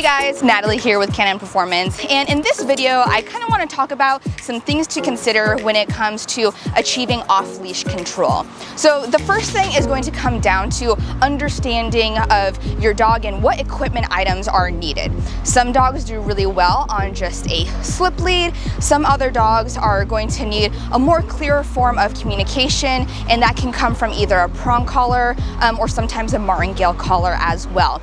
Hey guys, Natalie here with Cannon Performance, and in this video I kind of want to talk about some things to consider when it comes to achieving off-leash control. So the first thing is going to come down to understanding of your dog and what equipment items are needed. Some dogs do really well on just a slip lead. Some other dogs are going to need a more clear form of communication, and that can come from either a prong collar or sometimes a martingale collar as well.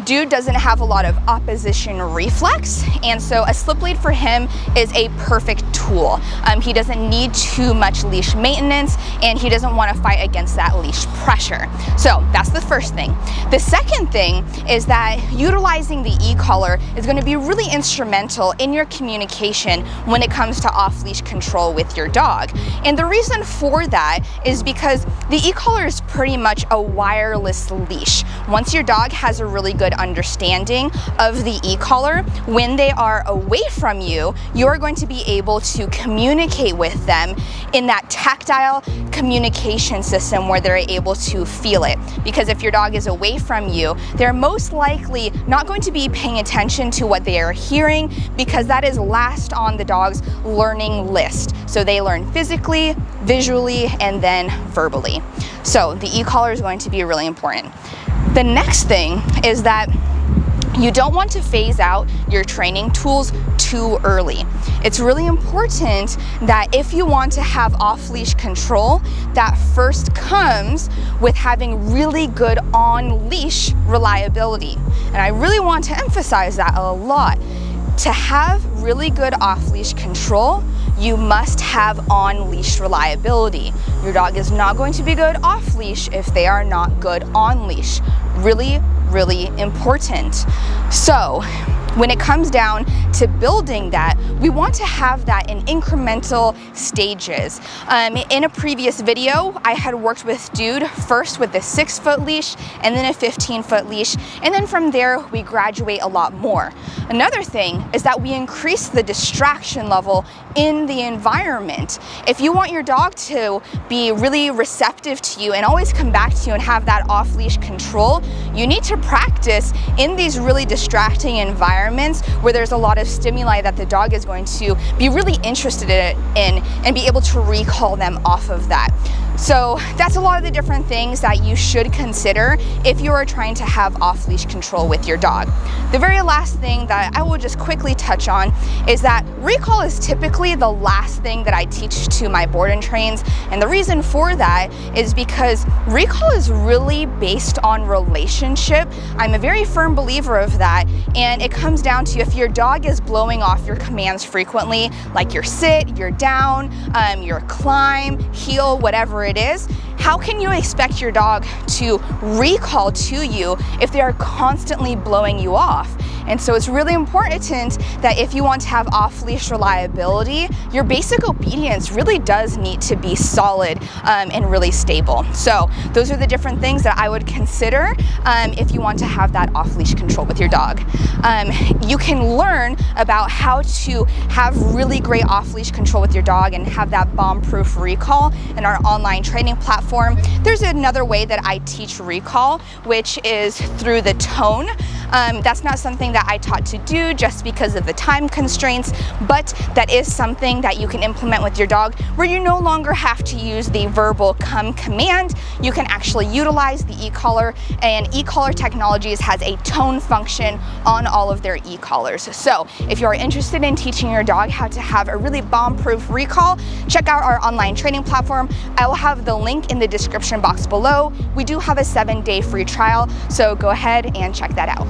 Dude doesn't have a lot of opposition reflex, and so a slip lead for him is a perfect tool. He doesn't need too much leash maintenance, and he doesn't want to fight against that leash pressure. So that's the first thing. The second thing is that utilizing the e-collar is going to be really instrumental in your communication when it comes to off-leash control with your dog. And the reason for that is because the e-collar is pretty much a wireless leash. Once your dog has a really good understanding of the e-collar, when they are away from you, you're going to be able to communicate with them in that tactile communication system where they're able to feel it. Because if your dog is away from you, they're most likely not going to be paying attention to what they are hearing, because that is last on the dog's learning list. So they learn physically, visually, and then verbally. So the e-collar is going to be really important. The next thing is that you don't want to phase out your training tools too early. It's really important that if you want to have off-leash control, that first comes with having really good on-leash reliability. And I really want to emphasize that a lot. To have really good off-leash control, you must have on-leash reliability. Your dog is not going to be good off-leash if they are not good on-leash. Really, really important. So when it comes down to building that, we want to have that in incremental stages. In a previous video, I had worked with Dude first with the 6-foot leash and then a 15-foot leash, and then from there we graduate a lot more. Another thing is that we increase the distraction level in the environment. If you want your dog to be really receptive to you and always come back to you and have that off-leash control, you need to practice in these really distracting environments where there's a lot of stimuli that the dog is going to be really interested in and be able to recall them off of that. So that's a lot of the different things that you should consider if you are trying to have off-leash control with your dog. The very last thing that I will just quickly touch on is that recall is typically the last thing that I teach to my board and trains, and the reason for that is because recall is really based on relationship. I'm a very firm believer of that, and it comes down to if your dog is blowing off your commands frequently, like your sit, your down, your climb, heel, whatever it is, how can you expect your dog to recall to you if they are constantly blowing you off? And so it's really important that if you want to have off-leash reliability, your basic obedience really does need to be solid and really stable. So those are the different things that I would consider if you want to have that off-leash control with your dog. You can learn about how to have really great off-leash control with your dog and have that bomb-proof recall in our online training platform. There's another way that I teach recall, which is through the tone. That's not something that I taught to do just because of the time constraints, but that is something that you can implement with your dog where you no longer have to use the verbal come command. You can actually utilize the e-collar, and e-collar Technologies has a tone function on all of their e-collars. So if you're interested in teaching your dog how to have a really bomb-proof recall, check out our online training platform. I will have the link in the description box below. We do have a 7-day free trial, so go ahead and check that out.